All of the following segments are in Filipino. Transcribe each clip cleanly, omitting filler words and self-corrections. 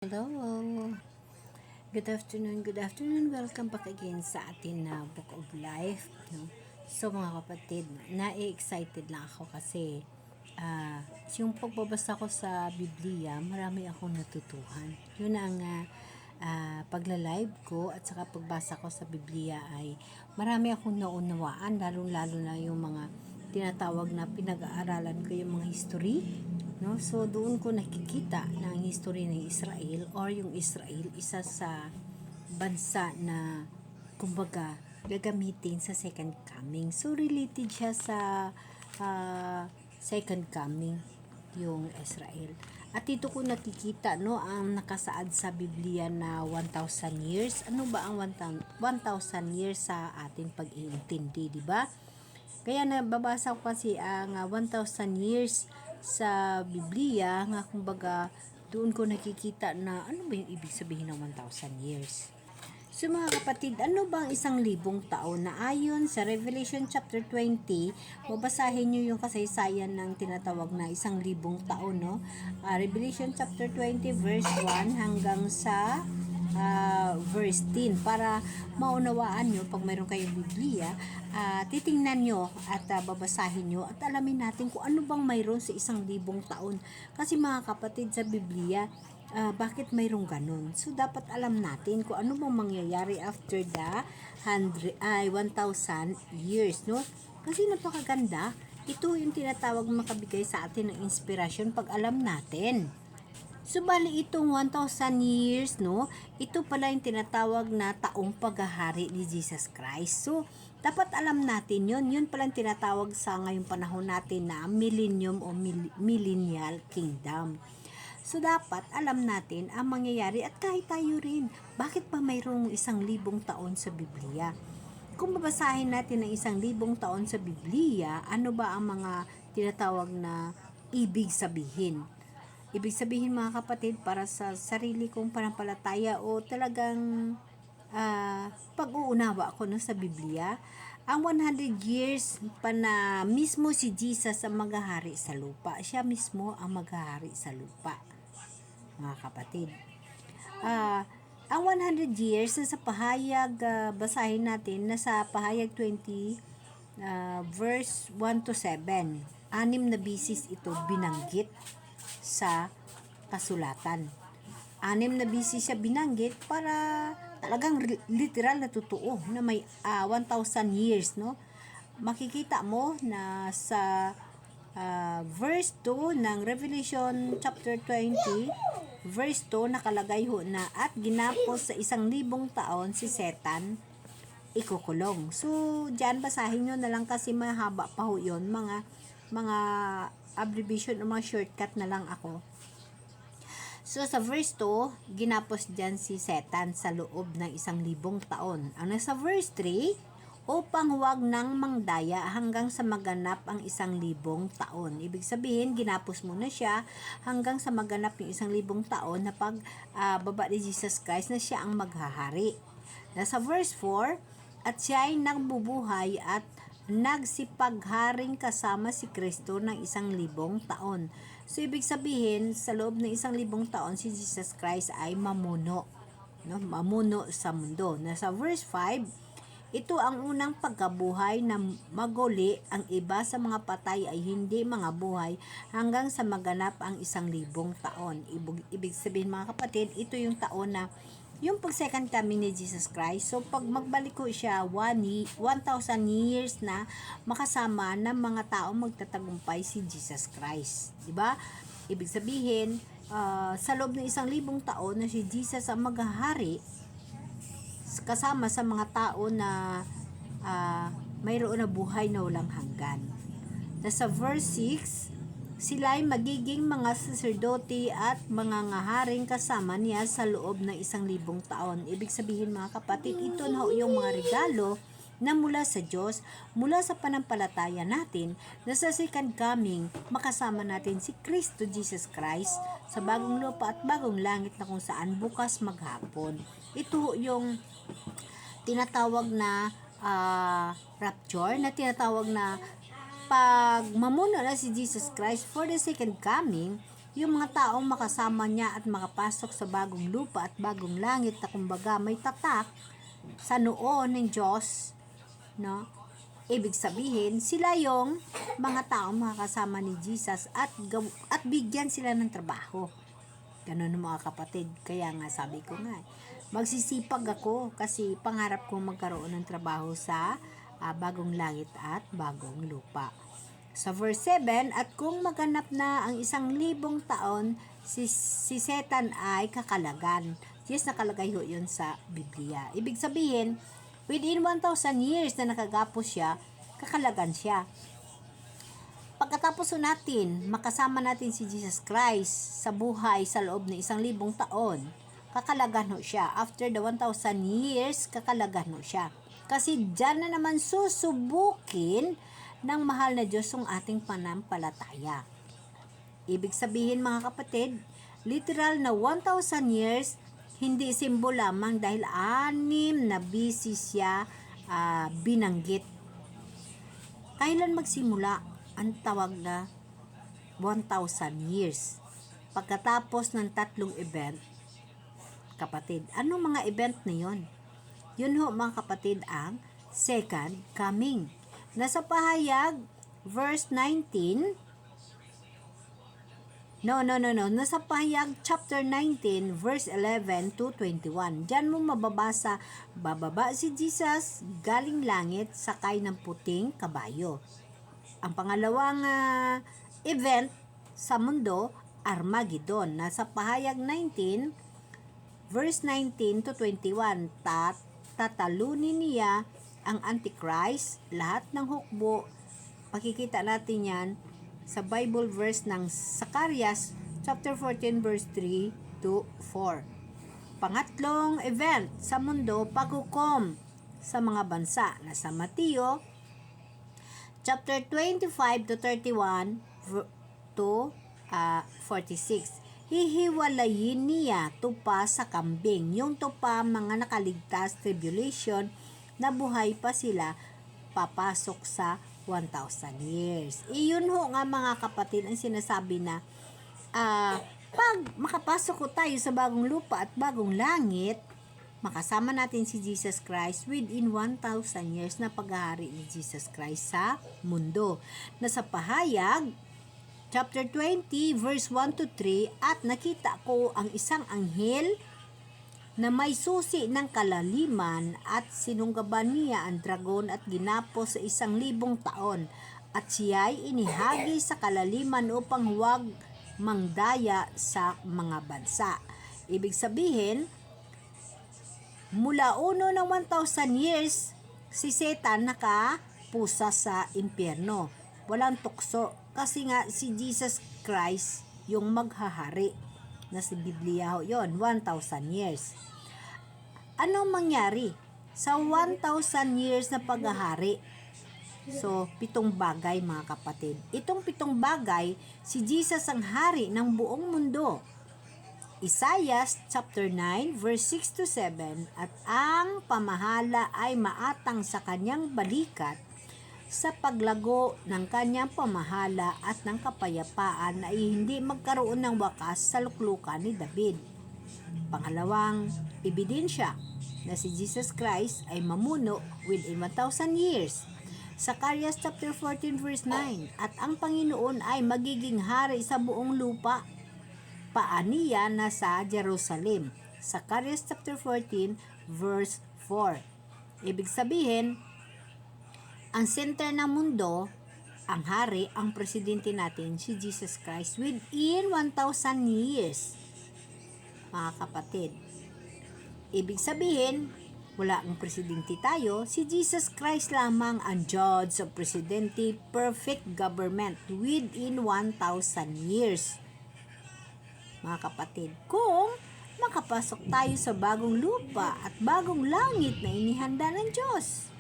Hello! Good afternoon. Welcome back again sa atin na Book of Life. No? So mga kapatid, na-excited lang ako kasi yung pagbabasa ko sa Biblia, marami akong natutuhan. Yun ang pagla-live ko at saka pagbasa ko sa Biblia ay marami akong naunawaan, lalo na yung mga tinatawag na pinag-aaralan ko yung mga history. No? So, doon ko nakikita na ang history ng Israel or yung Israel, isa sa bansa na kumbaga gagamitin sa second coming. So, related siya sa second coming, yung Israel. At dito ko nakikita, no, ang nakasaad sa Biblia na 1,000 years. Ano ba ang 1,000 years sa ating pag-iintindi, di ba? Kaya nababasa ko kasi ang 1,000 years sa Biblia nga kumbaga doon ko nakikita na ano ba yung ibig sabihin ng 1,000 years. So mga kapatid, ano ba ang 1,000 taon? Na ayon sa Revelation chapter 20, babasahin nyo yung kasaysayan ng tinatawag na 1,000 taon, no? Revelation chapter 20 verse 1 hanggang sa verse 10 para maunawaan nyo pag mayroon kayong Biblia, titingnan nyo at babasahin nyo at alamin natin kung ano bang mayroon sa 1,000 taon. Kasi mga kapatid, sa Biblia, bakit mayroong ganun? So, dapat alam natin kung ano bang mangyayari after the 1,000 years, no? Kasi napakaganda. Ito yung tinatawag makabigay sa atin ng inspirasyon pag alam natin. So, bali itong 1,000 years, no? Ito pala yung tinatawag na taong paghahari ni Jesus Christ. So, dapat alam natin yun. Yun pala yung tinatawag sa ngayong panahon natin na millennium o millennial kingdom. So, dapat alam natin ang mangyayari at kahit tayo rin. Bakit pa mayroong 1,000 taon sa Biblia? Kung babasahin natin ang 1,000 taon sa Biblia, ano ba ang mga tinatawag na ibig sabihin? Ibig sabihin mga kapatid, para sa sarili kong panampalataya o talagang pag-uunawa ko sa Biblia, ang 100 years pa na mismo si Jesus ang maghahari sa lupa. Siya mismo ang maghahari sa lupa, mga kapatid. Ang 100 years sa pahayag, basahin natin na sa pahayag 20 verse 1 to 7. 6 na bisis ito binanggit sa kasulatan. 6 na bisis siya binanggit para talagang literal na totoo na may 1,000 years, no? Makikita mo na sa verse 2 ng Revelation chapter 20 verse 2 nakalagay ho na at ginapos sa 1,000 taon si Satan ikukulong. So, diyan basahin nyo na lang kasi mahaba pa ho yun. Mga abbreviation o mga shortcut na lang ako. So, sa verse 2, ginapos dyan si Satan sa loob ng 1,000 taon. Ang nasa verse 3, upang huwag nang mangdaya hanggang sa maganap ang 1,000 taon. Ibig sabihin, ginapos muna siya hanggang sa maganap yung 1,000 taon na baba ni Jesus Christ na siya ang maghahari. Nasa verse 4, at siya ay nagbubuhay at nagsipagharing kasama si Kristo ng 1,000 taon. So, ibig sabihin, sa loob ng 1,000 taon, si Jesus Christ ay mamuno. No? Mamuno sa mundo. Nasa verse 5, ito ang unang pagkabuhay na maguli, ang iba sa mga patay ay hindi mga buhay hanggang sa maganap ang 1,000 taon. Ibig sabihin mga kapatid, ito yung taon na yung pag second coming ni Jesus Christ. So, pag magbalik ko siya 1,000 years na makasama ng mga tao magtatagumpay si Jesus Christ. Diba? Ibig sabihin, sa loob ng 1,000 taon na si Jesus ang maghahari kasama sa mga tao na mayroon na buhay na walang hanggan. Nasa verse 6, sila ay magiging mga saserdote at mga ngaharing kasama niya sa loob ng 1,000 taon. Ibig sabihin mga kapatid, ito na yung mga regalo na mula sa Diyos, mula sa panampalataya natin, na sa second coming, makasama natin si Kristo Jesus Christ sa bagong lupa at bagong langit na kung saan bukas maghapon. Ito yung tinatawag na rapture, na tinatawag na pag mamuno na si Jesus Christ for the second coming, yung mga taong makasama niya at makapasok sa bagong lupa at bagong langit na kumbaga may tatak sa noo ng Diyos, no? Ibig sabihin, sila yung mga taong makakasama ni Jesus at bigyan sila ng trabaho. Ganun mga kapatid. Kaya nga sabi ko nga, magsisipag ako kasi pangarap kong magkaroon ng trabaho sa bagong langit at bagong lupa. Sa verse 7, at kung maganap na ang 1,000 taon, si Satan ay kakalagan. Yes, nakalagay ho yun sa Biblia. Ibig sabihin, within 1,000 years na nakagapos siya, kakalagan siya. Pagkatapos natin, makasama natin si Jesus Christ sa buhay sa loob ng 1,000 taon, kakalagan ho siya. After the 1,000 years, kakalagan ho siya. Kasi dyan na naman susubukin ng mahal na Diyos ang ating panampalataya. Ibig sabihin mga kapatid, literal na 1,000 years, hindi simbolo lamang dahil 6 na beses siya binanggit. Kailan magsimula ang tawag na 1,000 years? Pagkatapos ng 3 event, kapatid. Anong mga event na yon? Yun ho mga kapatid ang second coming. Nasa pahayag, verse 19, nasa pahayag, chapter 19, verse 11 to 21. Diyan mo mababasa, bababa si Jesus, galing langit, sakay ng puting kabayo. Ang pangalawang event sa mundo, Armageddon. Nasa pahayag 19, verse 19 to 21, tatalunin niya ang Antichrist, lahat ng hukbo. Makikita natin yan sa Bible verse ng Zacarias chapter 14 verse 3 to 4. Pangatlong event sa mundo, paghukom sa mga bansa. Nasa Mateo chapter 25 to 31 to 46. Hihiwalayin niya tupa sa kambing. Yung tupa, mga nakaligtas, tribulation, na buhay pa sila, papasok sa 1,000 years. Iyon ho nga mga kapatid ang sinasabi na pag makapasok ko tayo sa bagong lupa at bagong langit, makasama natin si Jesus Christ within 1,000 years na paghahari ni Jesus Christ sa mundo. Nasa pahayag, chapter 20, verse 1 to 3, at nakita ko ang isang anghel na may susi ng kalaliman at sinunggaban niya ang dragon at ginapos sa 1,000 taon at siya'y inihagi sa kalaliman upang huwag mangdaya sa mga bansa. Ibig sabihin, mula uno ng 1,000 years, si Satan nakapusa sa impyerno. Walang tukso kasi nga si Jesus Christ yung maghahari. Nasa Biblia ho yun, 1,000 years. Anong mangyari sa 1,000 years na paghahari? So, 7 bagay mga kapatid. Itong 7 bagay, si Jesus ang hari ng buong mundo. Isaiah chapter 9 verse 6 to 7, at ang pamahala ay maatang sa kanyang balikat sa paglago ng kanyang pamahala at ng kapayapaan na hindi magkaroon ng wakas sa luklukan ni David. Pangalawang ebidensya na si Jesus Christ ay mamuno within 1,000 years. Zacarias chapter 14 verse 9, at ang Panginoon ay magiging hari sa buong lupa. Paaniya na sa Jerusalem. Zacarias chapter 14 verse 4. Ibig sabihin, ang center ng mundo, ang hari, ang presidente natin, si Jesus Christ within 1,000 years. Mga kapatid, ibig sabihin, wala ang presidente tayo, si Jesus Christ lamang ang judge of presidente, perfect government within 1,000 years. Mga kapatid, kung makapasok tayo sa bagong lupa at bagong langit na inihanda ng Diyos,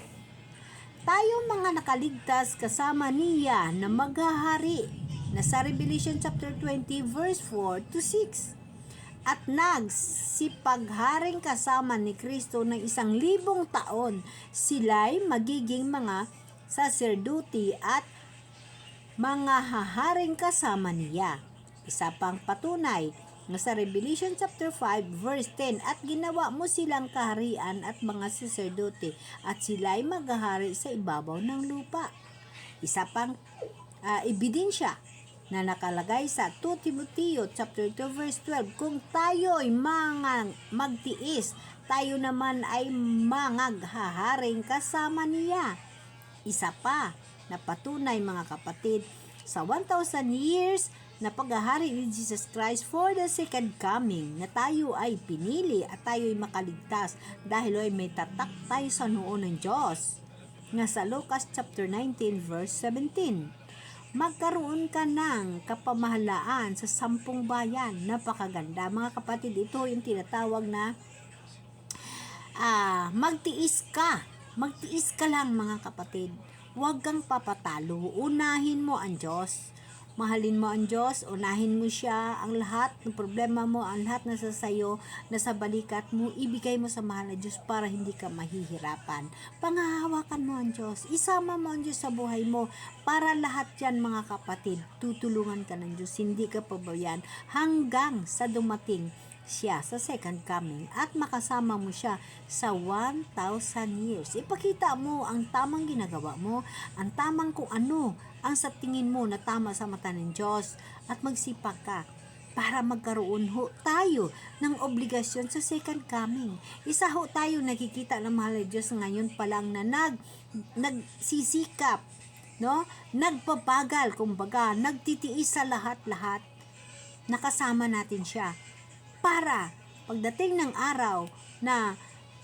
tayong mga nakaligtas kasama niya na maghahari, na sa Revelation chapter 20 verse 4 to 6. At nagsipagharing kasama ni Kristo ng 1,000 taon, sila'y magiging mga saserdote at mga haharing kasama niya. Isa pang patunay na sa Revelation chapter 5 verse 10, at ginawa mo silang kaharian at mga saserdote, at sila'y maghahari sa ibabaw ng lupa. Isa pang ebidensya na nakalagay sa 2 Timoteo chapter 2 verse 12, kung tayo'y magtiis, tayo naman ay mangaghaharing kasama niya. Isa pa na patunay, mga kapatid, sa 1,000 years na paghahari ni Jesus Christ for the second coming, na tayo ay pinili at tayo ay makaligtas dahil ay may tatak tayo sa noo ng Diyos. Nga sa Lucas chapter 19 verse 17, magkaroon ka ng kapamahalaan sa 10 bayan. Napakaganda, mga kapatid. Ito yung tinatawag na magtiis ka. Magtiis ka lang, mga kapatid. Huwag kang papatalo. Unahin mo ang Diyos. Mahalin mo ang Diyos, unahin mo siya, ang lahat ng problema mo, ang lahat na sa sayo, na sa balikat mo, ibigay mo sa mahal na Diyos para hindi ka mahihirapan. Pangahawakan mo ang Diyos, isama mo ang Diyos sa buhay mo, para lahat yan, mga kapatid, tutulungan ka ng Diyos, hindi ka pabayan hanggang sa dumating siya sa second coming at makasama mo siya sa 1,000 years. Ipakita mo ang tamang ginagawa mo, ang tamang kung ano ang sa tingin mo na tama sa mata ng Diyos, at magsipag ka para magkaroon ho tayo ng obligasyon sa second coming. Isa ho tayo nakikita ng mahal na Diyos ngayon pa lang na nagsisikap, no? Nagpapagal, kumbaga, nagtitiis sa lahat-lahat. Nakasama natin siya para pagdating ng araw na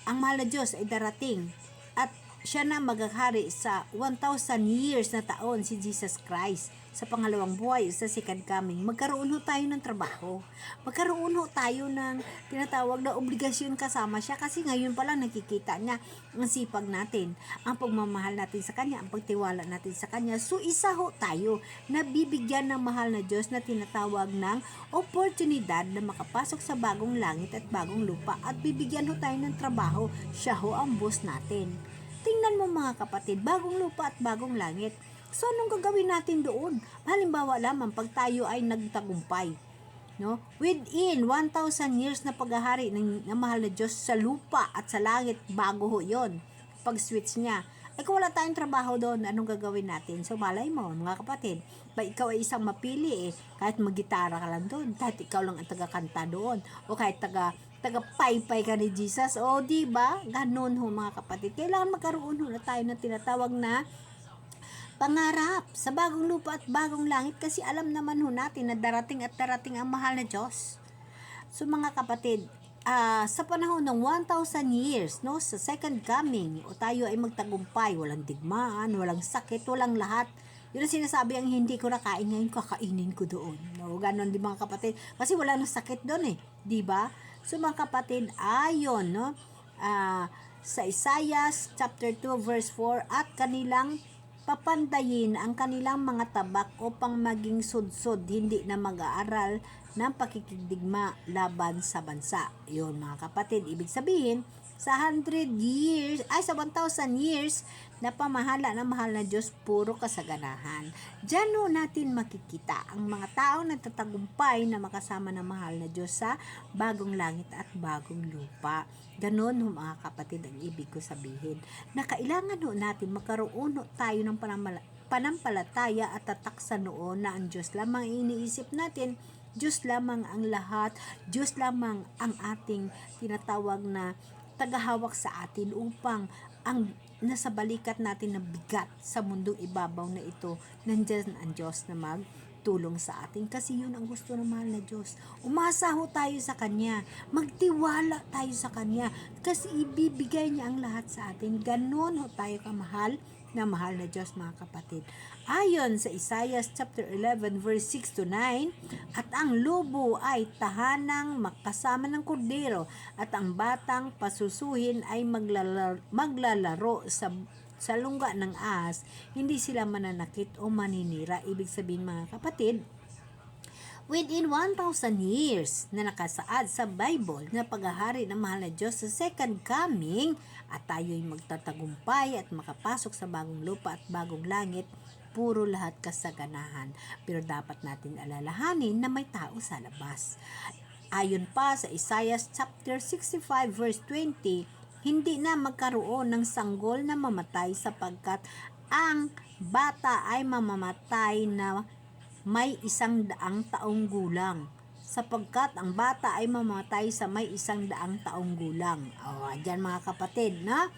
ang mahal na Diyos ay darating at siya na maghahari sa 1,000 years na taon, si Jesus Christ, sa pangalawang buhay, sa second coming, magkaroon ho tayo ng trabaho. Magkaroon ho tayo ng tinatawag na obligasyon kasama siya, kasi ngayon pa lang nakikita niya ang sipag natin, ang pagmamahal natin sa Kanya, ang pagtiwala natin sa Kanya. So isa ho tayo na bibigyan ng mahal na Diyos na tinatawag ng oportunidad na makapasok sa bagong langit at bagong lupa, at bibigyan ho tayo ng trabaho. Siya ho ang boss natin. Tingnan mo, mga kapatid, bagong lupa at bagong langit. So, anong gagawin natin doon? Halimbawa lamang, pag tayo ay nagtagumpay, no? Within 1,000 years na paghahari ng mahal na Diyos sa lupa at sa langit, bago ho yun. Pag-switch niya. Ay kung wala tayong trabaho doon, anong gagawin natin? So, malay mo, mga kapatid, ba ikaw ay isang mapili kahit mag-gitara ka lang doon, kahit ikaw lang ang taga-kanta doon, o kahit taga-paypay ka ni Jesus, o di ba? Ganun ho, mga kapatid. Kailangan magkaroon ho na tayo na tinatawag na pangarap sa bagong lupa at bagong langit, kasi alam naman ho natin na darating at darating ang mahal na Diyos. So, mga kapatid, sa panahon ng 1,000 years, no, sa second coming, o tayo ay magtagumpay, walang digmaan, walang sakit, walang lahat. Yun ang sinasabi, ang hindi ko nakain ngayon, kakainin ko doon. No, ganun din, mga kapatid. Kasi wala nang sakit doon di ba? So, mga kapatid, ayon, no, sa Isaiah chapter 2 verse 4, at kanilang papandayin ang kanilang mga tabak upang maging sudsod, hindi na mag-aaral ng pakikidigma laban sa bansa. Yun, mga kapatid, ibig sabihin, sa 100 years, sa 1,000 years na pamahala ng mahal na Diyos, puro kasaganahan. Diyan no natin makikita ang mga tao na tatagumpay na makasama ng mahal na Diyos sa bagong langit at bagong lupa. Ganon ho, mga kapatid, ang ibig ko sabihin, na kailangan ho natin magkaroon ho tayo ng panampalataya at tatak sa noo na ang Diyos lamang iniisip natin, Diyos lamang ang lahat, Diyos lamang ang ating tinatawag na tagahawak sa atin, upang ang nasa balikat natin na bigat sa mundong ibabaw na ito, nandyan ang Diyos na magtulong sa atin, kasi yun ang gusto ng mahal na Diyos. Umasa ho tayo sa Kanya, magtiwala tayo sa Kanya, kasi ibibigay niya ang lahat sa atin. Ganon ho tayo kamahal na mahal na Diyos, mga kapatid. Ayon sa Isaiah chapter 11 verse 6 to 9, at ang lobo ay tahanang makasama ng kordero, at ang batang pasusuhin ay maglalaro sa lungga ng ahas, hindi sila mananakit o maninira. Ibig sabihin, mga kapatid, within 1,000 years na nakasaad sa Bible na paghahari ng mahal na Diyos sa second coming, at tayo'y magtatagumpay at makapasok sa bagong lupa at bagong langit, puro lahat kasaganahan. Pero dapat natin alalahanin na may tao sa labas. Ayon pa sa Isaiah chapter 65 verse 20, hindi na magkaroon ng sanggol na mamatay sapagkat ang bata ay mamamatay na may 100 taong gulang. Sapagkat ang bata ay mamamatay sa may 100 taong gulang. O, dyan mga kapatid, na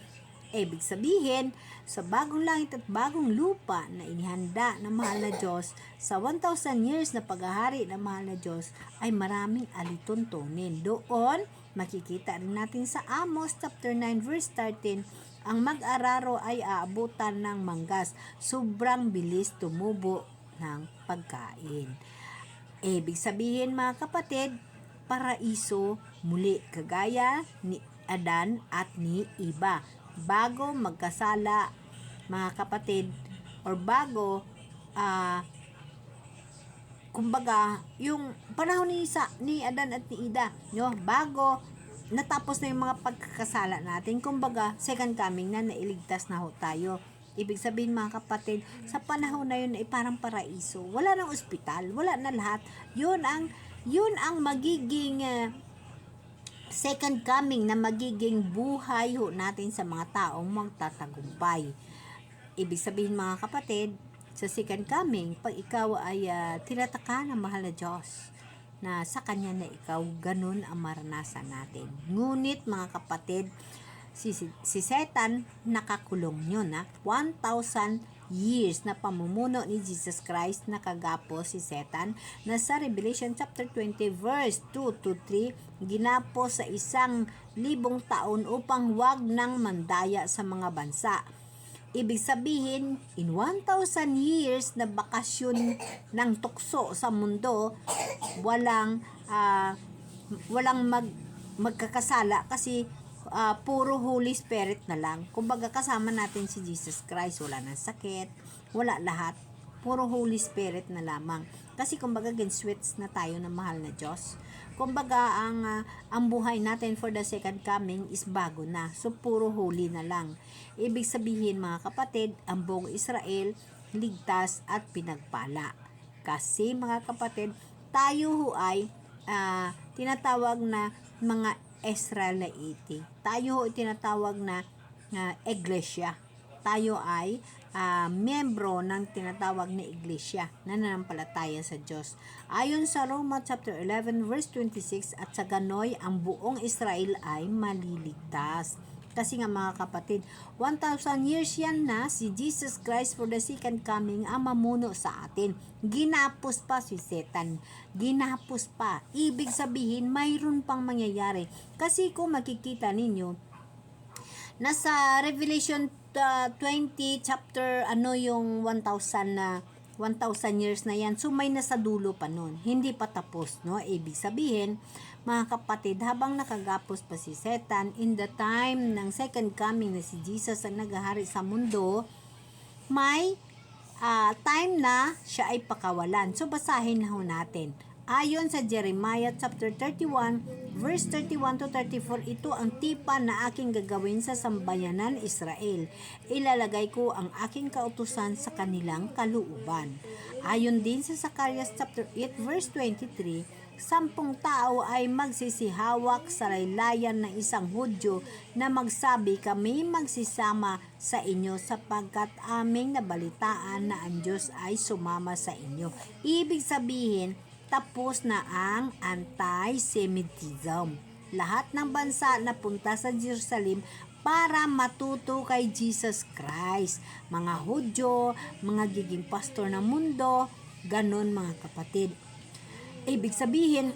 ibig sabihin, sa bagong langit at bagong lupa na inihanda ng mahal na Diyos, sa 1,000 years na paghahari ng mahal na Diyos, ay maraming alituntunin. Doon, makikita rin natin sa Amos chapter 9 verse 13, ang mag-araro ay aabutan ng manggas. Sobrang bilis tumubo ng pagkain. Ibig sabihin mga kapatid, paraiso muli kagaya ni Adan at ni Eva. Bago magkasala mga kapatid, or bago kumbaga yung panahon ni Adan at ni Ida, no? Bago natapos na yung mga pagkakasala natin, kumbaga second coming na, nailigtas na ho tayo. Ibig sabihin mga kapatid, sa panahon na yun ay parang paraiso. Wala nang ospital, wala na lahat. Yun ang magiging second coming, na magiging buhay ho natin sa mga taong magtatagumpay. Ibig sabihin mga kapatid, sa second coming, pag ikaw ay tinataka ng mahal na Diyos, na sa Kanya na ikaw, ganun ang maranasan natin. Ngunit mga kapatid, si Satan nakakulong yun, 1,000 years na pamumuno ni Jesus Christ, nakagapos si Satan, na sa Revelation chapter 20 verse 2 to 3, ginapos sa 1,000 taon upang wag nang mandaya sa mga bansa. Ibig sabihin, in 1,000 years na bakasyon ng tukso sa mundo, walang magkakasala kasi puro Holy Spirit na lang. Kumbaga kasama natin si Jesus Christ, wala nang sakit, wala lahat, puro Holy Spirit na lamang. Kasi kumbaga ginswits na tayo ng mahal na Diyos. Kumbaga ang buhay natin for the second coming is bago na. So puro holy na lang. Ibig sabihin mga kapatid, ang buong Israel ligtas at pinagpala. Kasi mga kapatid, tayo ho ay tinatawag na mga Israelite. Tayo ho ay tinatawag na iglesia. Tayo ay miyembro ng tinatawag na iglesia na nananampalataya sa Diyos. Ayon sa Roma chapter 11 verse 26, at sa ganoy ang buong Israel ay maliligtas. Kasi nga mga kapatid, 1,000 years yan na si Jesus Christ for the second coming ang mamuno sa atin. Ginapos pa si Satan. Ginapos pa. Ibig sabihin, mayroon pang mangyayari. Kasi kung makikita ninyo, nasa Revelation 20 chapter yung 1,000 years na yan, so may nasa dulo pa nun, hindi pa tapos, no? Ibig sabihin mga kapatid, habang nakagapos pa si Satan, in the time ng second coming na si Jesus ang naghahari sa mundo, may time na siya ay pakawalan. So basahin na ho natin. Ayon sa Jeremiah chapter 31 verse 31 to 34, ito ang tipan na aking gagawin sa sambayanan Israel. Ilalagay ko ang aking kautusan sa kanilang kalooban. Ayon din sa Zacarias chapter 8 verse 23, 10 tao ay magsisihawak sa laylayan ng isang Hudyo na magsabi, kami magsisama sa inyo sapagkat aming nabalitaan na ang Diyos ay sumama sa inyo. Ibig sabihin, tapos na ang anti-Semitism. Lahat ng bansa na punta sa Jerusalem para matuto kay Jesus Christ. Mga Hudyo, mga giging pastor ng mundo, ganon mga kapatid. Ibig sabihin,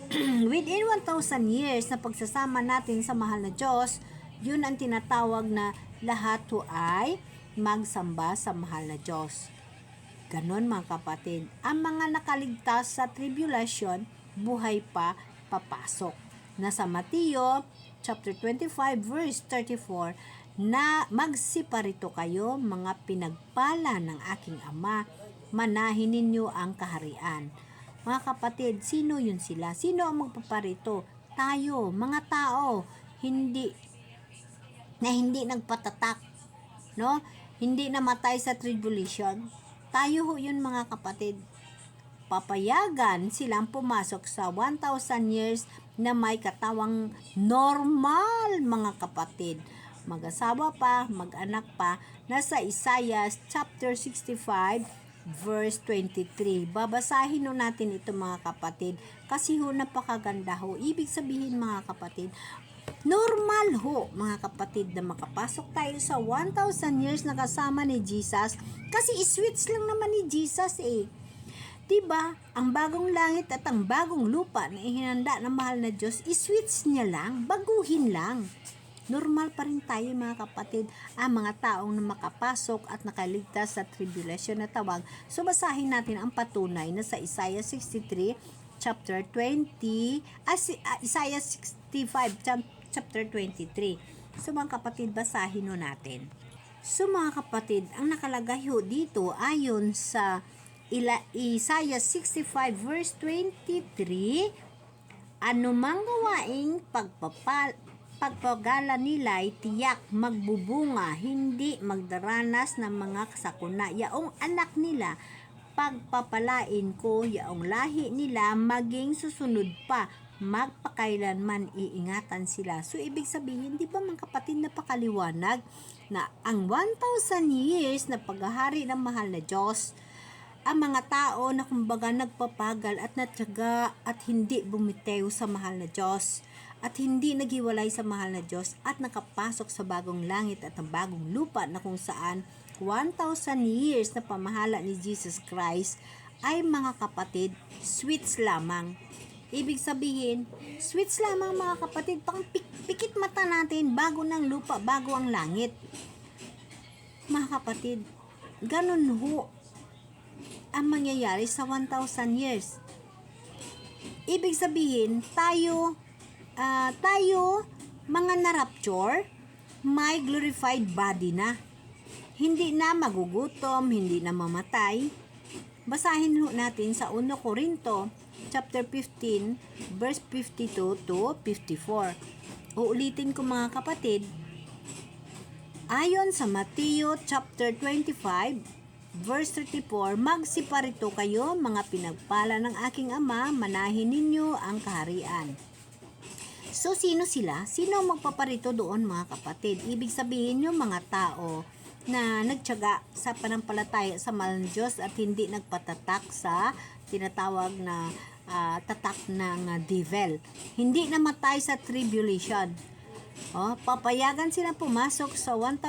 within 1,000 years na pagsasama natin sa mahal na Diyos, yun ang tinatawag na lahat ho ay magsamba sa mahal na Diyos. Ganon mga kapatid. Ang mga nakaligtas sa tribulation, buhay pa papasok. Nasa Mateo chapter 25 verse 34, na magsiparito kayo mga pinagpala ng aking ama, manahin ninyo ang kaharian. Mga kapatid, sino yun sila? Sino ang magpaparito? Tayo, mga tao, hindi nagpatatak, no? Hindi namatay sa tribulation. Tayo ho yun mga kapatid. Papayagan silang pumasok sa 1,000 years na may katawang normal mga kapatid. Mag-asawa pa, mag-anak pa, nasa Isaiah chapter 65 verse 23. Babasahin ho natin ito mga kapatid kasi ho napakaganda ho. Ibig sabihin mga kapatid, normal ho mga kapatid na makapasok tayo sa 1,000 years na kasama ni Jesus kasi switch lang naman ni Jesus eh. Diba, ang bagong langit at ang bagong lupa na ihinanda ng mahal na Diyos, iswitch niya lang, baguhin lang. Normal pa rin tayo mga kapatid, ang mga taong na makapasok at nakaligtas sa tribulation na tawag. So basahin natin ang patunay na sa Isaiah 63 chapter 20, Isaiah 65 chapter 23. So mga kapatid, basahin ho natin. So mga kapatid, ang nakalagay ho dito ayon sa Isaiah 65 verse 23, anumang gawaing pagpagala nila'y tiyak magbubunga, hindi magdaranas ng mga sakuna. Yaong anak nila, pagpapalain ko, yaong lahi nila, maging susunod pa, magpakailanman iingatan sila. So, ibig sabihin, di ba mga kapatid, napakaliwanag na ang 1,000 years na paghahari ng mahal na Diyos, ang mga tao na kumbaga nagpapagal at natyaga at hindi bumitew sa mahal na Diyos at hindi naghiwalay sa mahal na Diyos at nakapasok sa bagong langit at ang bagong lupa na kung saan 1,000 years na pamahala ni Jesus Christ ay mga kapatid, switch lamang. Ibig sabihin, switch lamang mga kapatid, pang pikit mata natin, bago ng lupa, bago ang langit. Mga kapatid, ganun ho ang mangyayari sa 1,000 years. Ibig sabihin, tayo mga na-rapture, may glorified body na. Hindi na magugutom, hindi na mamatay. Basahin ho natin sa 1 Corinto chapter 15 verse 52 to 54. Uulitin ko mga kapatid. Ayon sa Mateo chapter 25 verse 34, magsiparito kayo mga pinagpala ng aking ama, manahin ninyo ang kaharian. So, sino sila? Sino magpaparito doon mga kapatid? Ibig sabihin yung mga tao na nagtiyaga sa panampalataya sa mahal ng Diyos at hindi nagpatatak sa tinatawag na tatak ng devil. Hindi namatay sa tribulation. Papayagan sila pumasok sa 1,000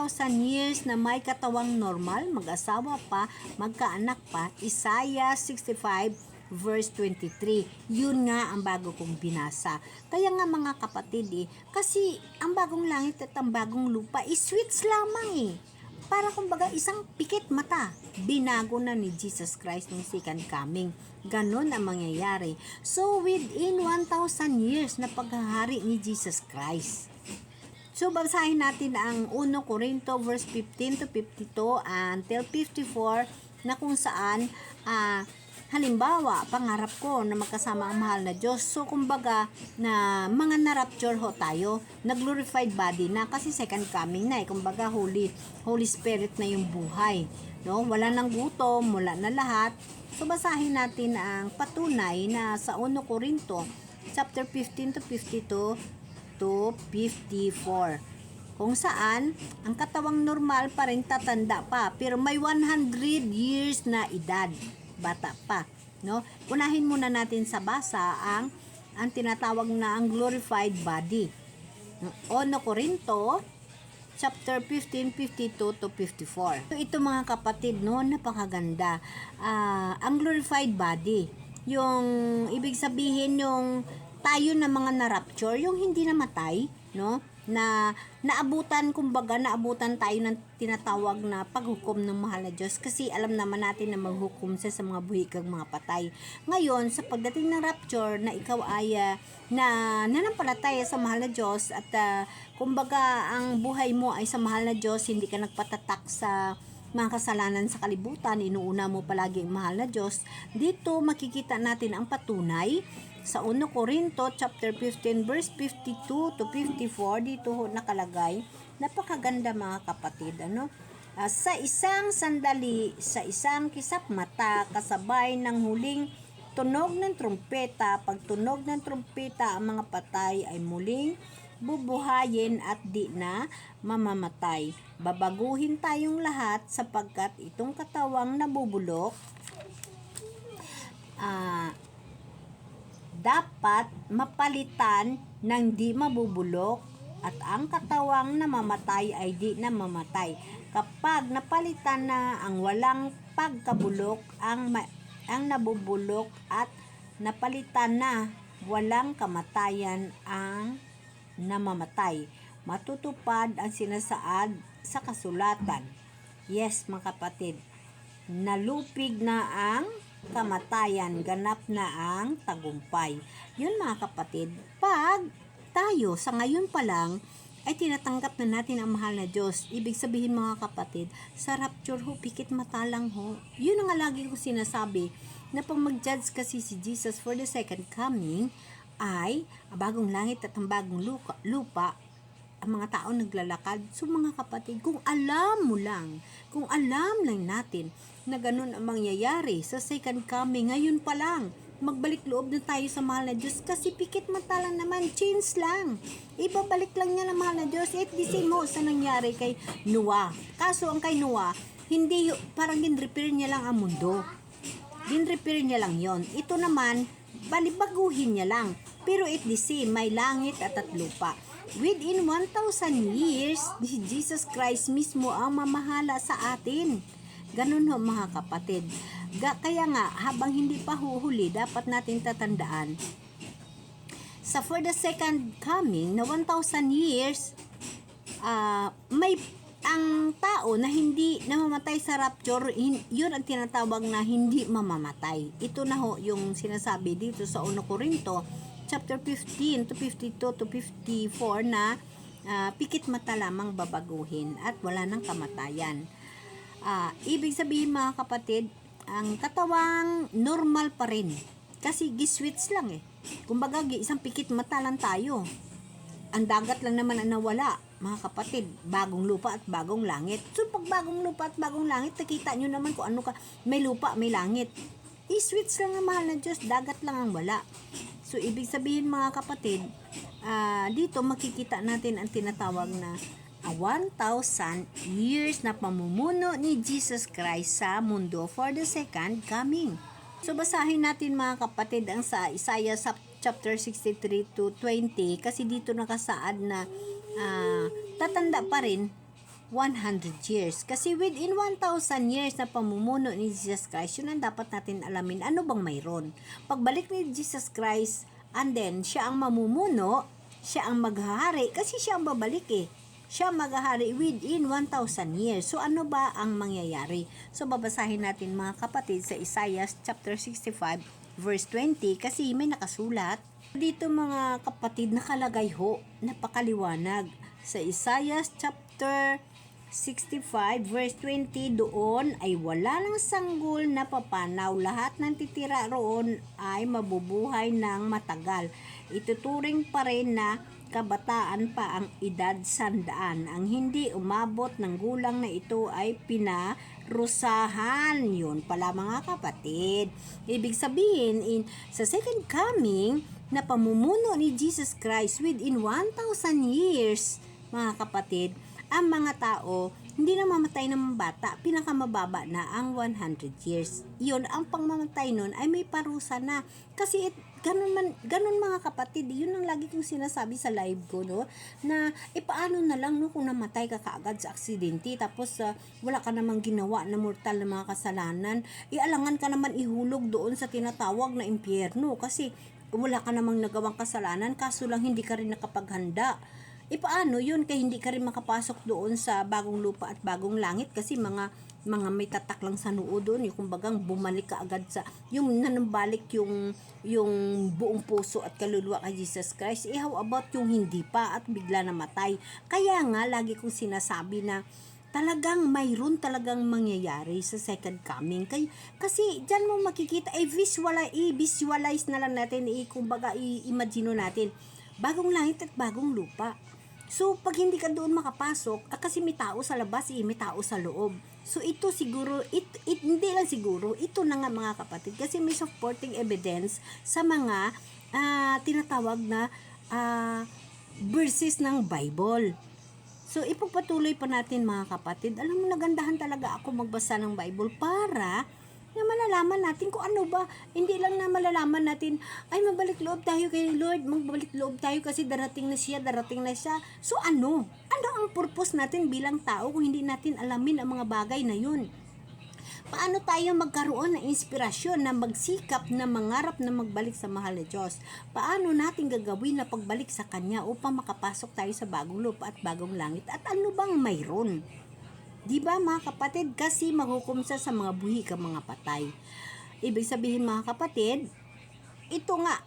years na may katawang normal, mag-asawa pa, magkaanak pa. Isaiah 65 verse 23. Yun nga ang bago kong binasa. Kaya nga mga kapatid kasi ang bagong langit at ang bagong lupa switch lamang para kumbaga isang pikit mata, binago na ni Jesus Christ ng second coming. Ganon ang mangyayari. So within 1,000 years na paghahari ni Jesus Christ. So, basahin natin ang 1 Corinto verse 15 to 52 until 54 na kung saan halimbawa, pangarap ko na magkasama ang mahal na Diyos. So, kumbaga, na mga na-rapture ho tayo, na-glorified body na kasi second coming na kumbaga, Holy Spirit na yung buhay. No? Wala nang gutom, wala na lahat. So, basahin natin ang patunay na sa 1 Corinto chapter 15 to 52 to 54. Kung saan, ang katawang normal pa rin tatanda pa, pero may 100 years na edad, bata pa. No? Unahin muna natin sa basa ang tinatawag na ang glorified body. 1 Corinto chapter 15, 52 to 54. So, ito mga kapatid, no, napakaganda. Ang glorified body, yung ibig sabihin yung tayo na mga na-rapture, yung hindi namatay, no? Na naabutan tayo ng tinatawag na paghukom ng mahal na Diyos kasi alam naman natin na maghukom siya sa mga buhikang mga patay. Ngayon, sa pagdating ng rapture na ikaw ay na nanampalataya sa mahal na Diyos at kumbaga ang buhay mo ay sa mahal na Diyos, hindi ka nagpatatak sa mga kasalanan sa kalibutan, inuuna mo palagi ang mahal na Diyos. Dito makikita natin ang patunay sa 1 Corinto chapter 15 verse 52 to 54. Dito ho nakalagay, napakaganda mga kapatid, Sa isang sandali, sa isang kisap mata, kasabay ng huling tunog ng trumpeta. Pagtunog ng trumpeta, ang mga patay ay muling bubuhayin at di na mamamatay. Babaguhin tayong lahat sapagkat itong katawang nabubulok dapat mapalitan ng di mabubulok at ang katawang namamatay ay di namamatay. Kapag napalitan na ang walang pagkabulok, ang nabubulok at napalitan na walang kamatayan ang namamatay, matutupad ang sinasaad sa kasulatan. Yes, mga kapatid, nalupig na ang kamatayan, ganap na ang tagumpay. Yun, mga kapatid, pag tayo sa ngayon pa lang ay tinatanggap na natin ang mahal na Diyos, ibig sabihin, mga kapatid, sa rapture ho, pikit mata lang ho. Yun ang lagi ko sinasabi, na pag mag-judge kasi si Jesus for the second coming, ay bagong langit at ang bagong lupa, ang mga tao naglalakad. So, mga kapatid, kung alam lang natin na ganun ang mangyayari sa second coming, ngayon pa lang, magbalik loob na tayo sa mahal na Diyos, kasi pikit mata lang naman, change lang. Ibabalik lang niya ng mahal na Diyos. At the same mo sa nangyari kay Noah. Kaso ang kay Noah, hindi, parang din-repair niya lang ang mundo. Din-repair niya lang yon. Ito naman, balibaguhin niya lang. Pero at the same, may langit at lupa. Within 1,000 years, si Jesus Christ mismo ang mamahala sa atin. Ganun ho, mga kapatid. Kaya nga, habang hindi pa huhuli, dapat natin tatandaan, sa for the second coming na 1,000 years, may ang tao na hindi namamatay sa rapture, yun ang tinatawag na hindi mamamatay. Ito na ho yung sinasabi dito sa 1 Corinto chapter 15 to 52 to 54 na pikit mata lamang babaguhin at wala nang kamatayan. Ibig sabihin, mga kapatid, ang katawang normal pa rin. Kasi giswitch lang eh. Kumbaga, isang pikit mata lang tayo. Ang dagat lang naman ang nawala, mga kapatid. Bagong lupa at bagong langit. So, pag bagong lupa at bagong langit, nakita nyo naman kung ano ka. May lupa, may langit. I-switch lang ang mahal na Diyos. Dagat lang ang wala. So, ibig sabihin, mga kapatid, dito makikita natin ang tinatawag na 1,000 years na pamumuno ni Jesus Christ sa mundo for the second coming. So, basahin natin, mga kapatid, ang sa Isaiah chapter 63 to 20, kasi dito nakasaad na tatanda pa rin 100 years. Kasi within 1,000 years na pamumuno ni Jesus Christ, yun ang dapat natin alamin. Ano bang mayroon? Pagbalik ni Jesus Christ, and then, siya ang mamumuno, siya ang maghahari, kasi siya ang babalik eh. Siya maghahari within 1,000 years. So, ano ba ang mangyayari? So, babasahin natin, mga kapatid, sa Isaiah chapter 65 verse 20, kasi may nakasulat. Dito, mga kapatid, nakalagay ho, napakaliwanag. Sa Isaiah chapter 65 verse 20, doon ay wala lang sanggol na papanaw. Lahat ng titira roon ay mabubuhay ng matagal. Ituturing pa rin na kabataan pa ang edad 100. Ang hindi umabot ng gulang na ito ay pinarusahan. Yun pala, mga kapatid. Ibig sabihin, sa second coming na pamumuno ni Jesus Christ within 1,000 years, mga kapatid, ang mga tao hindi na mamatay ng bata, pinakamababa na ang 100 years. Yun, ang pangmamatay nun ay may parusa na. Kasi ganun, mga kapatid, yun ang lagi kong sinasabi sa live ko, no? Na paano na lang, no, kung namatay ka kaagad sa aksidente, tapos wala ka namang ginawa na mortal na mga kasalanan, alangan ka naman ihulog doon sa tinatawag na impyerno, kasi wala ka namang nagawang kasalanan, kaso lang hindi ka rin nakapaghanda. Paano yun, kaya hindi ka rin makapasok doon sa bagong lupa at bagong langit, kasi mga may tatak lang sa noo doon, yung kumbagang bumalik ka agad sa yung nanambalik yung buong puso at kaluluwa kay Jesus Christ. How about yung hindi pa at bigla namatay? Kaya nga lagi kong sinasabi na talagang mayroon talagang mangyayari sa second coming. Kasi diyan mo makikita, i-visualize na lang natin, kumbaga i-imagine natin bagong langit at bagong lupa. So, pag hindi ka doon makapasok, kasi may tao sa labas may tao sa loob. So, ito siguro, hindi lang siguro, ito na nga mga kapatid, kasi may supporting evidence sa mga tinatawag na verses ng Bible. So, ipagpatuloy pa natin mga kapatid. Alam mo, nagandahan talaga ako magbasa ng Bible para na malalaman natin kung ano ba. Hindi lang na malalaman natin, ay mabalik loob tayo kay Lord, magbalik loob tayo kasi darating na siya. So ano? Ano ang purpose natin bilang tao kung hindi natin alamin ang mga bagay na yun? Paano tayo magkaroon ng inspirasyon na magsikap na mangarap na magbalik sa mahal na Diyos? Paano natin gagawin na pagbalik sa Kanya upang makapasok tayo sa bagong lupa at bagong langit? At ano bang mayroon? Diba mga kapatid? Kasi maghukumsa sa mga buhi ka mga patay. Ibig sabihin mga kapatid, ito nga,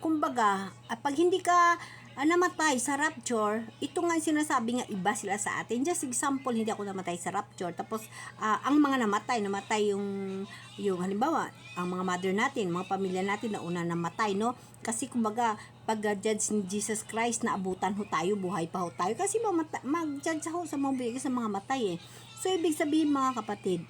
kumbaga, pag hindi ka namatay sa rapture, ito nga sinasabi nga iba sila sa atin. Just example, hindi ako namatay sa rapture. Tapos, ang mga namatay yung halimbawa, ang mga mother natin, mga pamilya natin na una namatay, no? Kasi kumbaga, pag-judge ni Jesus Christ, naabutan ho tayo, buhay pa ho tayo. Kasi mag-judge ho sa mga matay eh. So, ibig sabihin mga kapatid,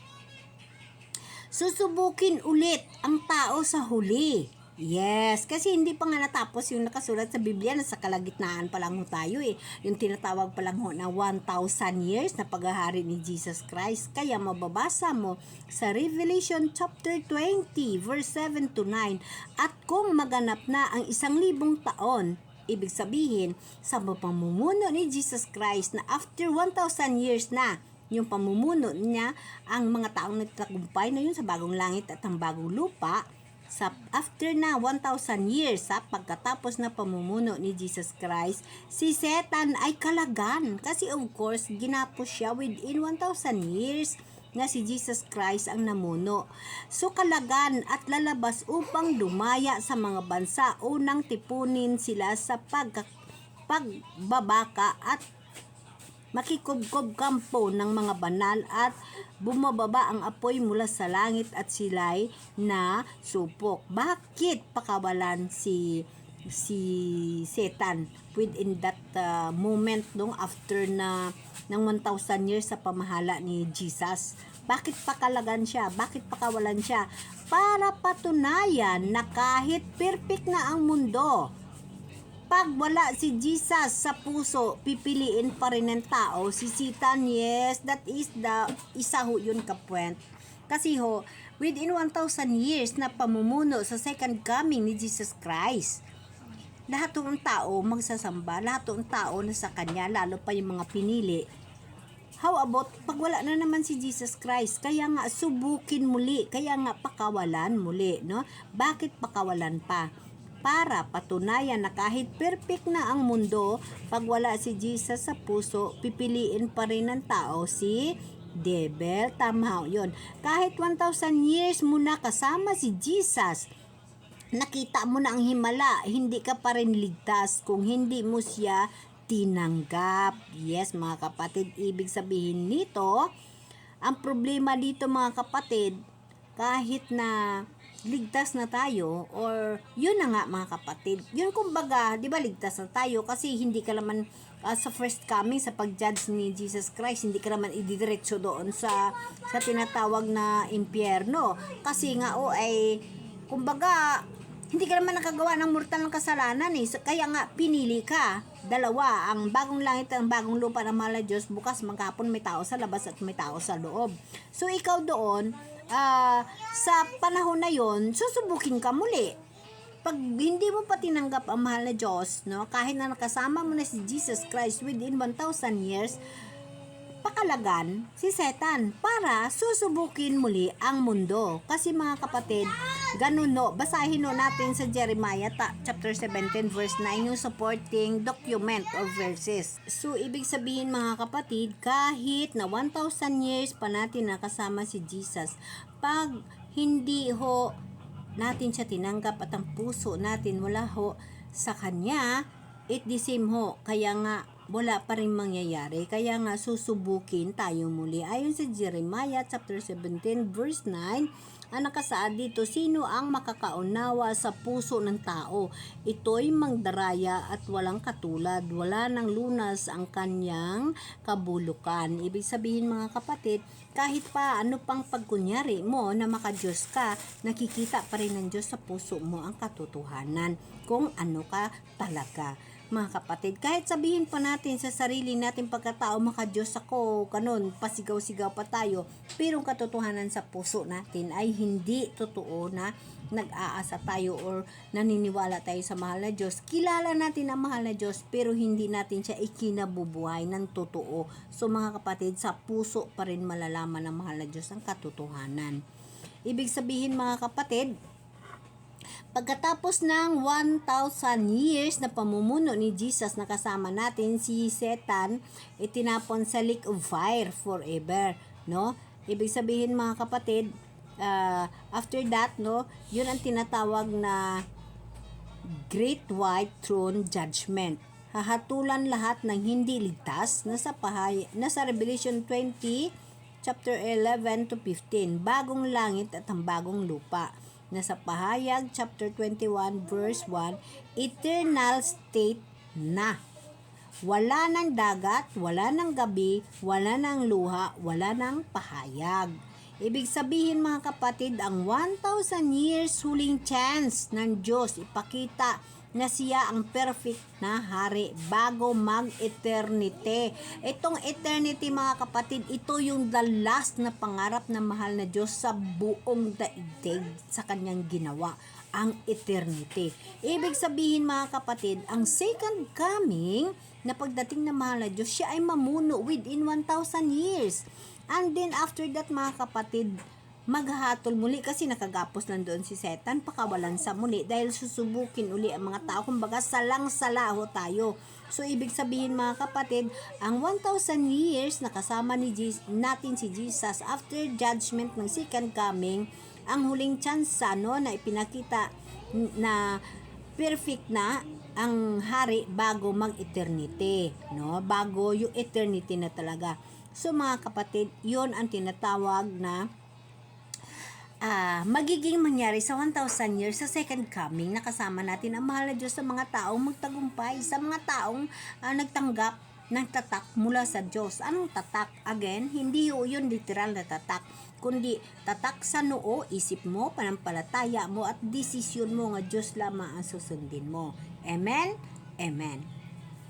susubukin ulit ang tao sa huli. Yes, kasi hindi pa nga natapos yung nakasulat sa Biblia na sa kalagitnaan pa lang ho tayo eh. Yung tinatawag pa lang ho na 1,000 years na paghahari ni Jesus Christ. Kaya mababasa mo sa Revelation chapter 20 verse 7 to 9. At kung maganap na ang 1,000 taon, ibig sabihin sa pamumuno ni Jesus Christ na after 1,000 years na yung pamumuno niya, ang mga taong nagtagumpay na yun sa bagong langit at ang bagong lupa, sa after na 1,000 years sa pagkatapos na pamumuno ni Jesus Christ, si Satan ay kalagan kasi of course ginapos siya within 1,000 years na si Jesus Christ ang namuno. So kalagan at lalabas upang dumaya sa mga bansa, unang tipunin sila sa pagbabaka at makikubkob kampo ng mga banal at bumababa ang apoy mula sa langit at sila'y na supok. Bakit pakawalan si Satan within that moment nung after ng 1,000 years sa pamahala ni Jesus? Bakit pakalagan siya? Bakit pakawalan siya? Para patunayan na kahit perfect na ang mundo, pag wala si Jesus sa puso, pipiliin pa rin ng tao si Satan. Yes, that is the isa ho yun kapwent. Kasi ho, within 1,000 years na pamumuno sa second coming ni Jesus Christ, lahat ng tao magsasamba, lahat ng tao na sa Kanya, lalo pa yung mga pinili. How about pag wala na naman si Jesus Christ? Kaya nga subukin muli, kaya nga pakawalan muli, no? Bakit pakawalan pa? Para patunayan na kahit perfect na ang mundo, pag wala si Jesus sa puso, pipiliin pa rin ng tao si devil. Tama yun. Kahit 1,000 years mo na kasama si Jesus, nakita mo na ang himala, hindi ka pa rin ligtas kung hindi mo siya tinanggap. Yes mga kapatid, ibig sabihin nito, ang problema dito mga kapatid, kahit na ligtas na tayo, or yun na nga mga kapatid, yun kumbaga, di ba ligtas na tayo kasi hindi ka naman sa first coming, sa pag-judge ni Jesus Christ, hindi ka naman ididiretso doon sa tinatawag na impyerno, kasi nga ay kumbaga hindi ka naman nakagawa ng mortal ng kasalanan eh. So, kaya nga pinili ka, dalawa, ang bagong langit at ang bagong lupa ng mahal na Diyos, bukas maghapon may tao sa labas at may tao sa loob. So ikaw doon, sa panahon na yon, susubukin ka muli. Pag hindi mo pa tinanggap ang mahal na Diyos, no, kahit na nakasama mo na si Jesus Christ within 1,000 years, pakalagan si Satan para susubukin muli ang mundo. Kasi mga kapatid, ganun no, basahin no natin sa Jeremiah chapter 17 verse 9 yung supporting document or verses. So ibig sabihin mga kapatid, kahit na 1,000 years pa natin nakasama si Jesus, pag hindi ho natin siya tinanggap at ang puso natin wala ho sa Kanya, it the same ho. Kaya nga wala pa rin mangyayari. Kaya nga susubukin tayo muli. Ayon sa Jeremiah chapter 17 verse 9, ang nakasaad dito, sino ang makakaunawa sa puso ng tao? Ito'y mangdaraya at walang katulad. Wala nang lunas ang kanyang kabulukan. Ibig sabihin mga kapatid, kahit pa ano pang pagkunyari mo na makadiyos ka, nakikita pa rin ng Diyos sa puso mo ang katotohanan kung ano ka talaga. Mga kapatid, kahit sabihin pa natin sa sarili natin pagkatao, makadiyos ako, kanon, pasigaw-sigaw pa tayo, pero ang katotohanan sa puso natin ay hindi totoo na nag-aasa tayo or naniniwala tayo sa mahal na Diyos. Kilala natin ang mahal na Diyos, pero hindi natin siya ikinabubuhay ng totoo. So mga kapatid, sa puso pa rin malalaman ng mahal na Diyos ang katotohanan. Ibig sabihin mga kapatid, pagkatapos ng 1,000 years na pamumuno ni Jesus na kasama natin, si Satan itinapon sa lake of fire forever, no? Ibig sabihin mga kapatid, after that, no, yun ang tinatawag na Great White Throne Judgment. Hahatulan lahat ng hindi ligtas nasa Revelation 20 chapter 11 to 15, bagong langit at ang bagong lupa. Nasa Pahayag chapter 21 verse 1, eternal state na. Wala ng dagat, wala ng gabi, wala ng luha, wala ng pahayag. Ibig sabihin mga kapatid, ang 1,000 years huling chance ng Diyos ipakita na siya ang perfect na hari bago mag-eternity. Itong eternity mga kapatid, ito yung the last na pangarap ng mahal na Diyos sa buong daigdig sa kanyang ginawa, ang eternity. Ibig sabihin mga kapatid, ang second coming na pagdating ng mahal na Diyos, siya ay mamuno within 1,000 years. And then after that mga kapatid, maghahatol muli kasi nakagapos lang doon si Satan, pakawalan sa muli dahil susubukin uli ang mga tao, kumbaga salang-sala ho tayo. So ibig sabihin mga kapatid, ang 1,000 years na kasama natin si Jesus after judgment ng second coming, ang huling chance no, na ipinakita na perfect na ang hari bago mag-eternity, no? Bago yung eternity na talaga. So mga kapatid, yon ang tinatawag na magiging mangyari sa 1,000 years sa second coming na kasama natin ang mahal na Diyos sa mga taong magtagumpay, sa mga taong nagtanggap ng tatak mula sa Diyos. Anong tatak? Again, hindi yun literal na tatak, kundi tatak sa noo, isip mo, panampalataya mo at desisyon mo nga Diyos lamang ang susundin mo. Amen? Amen.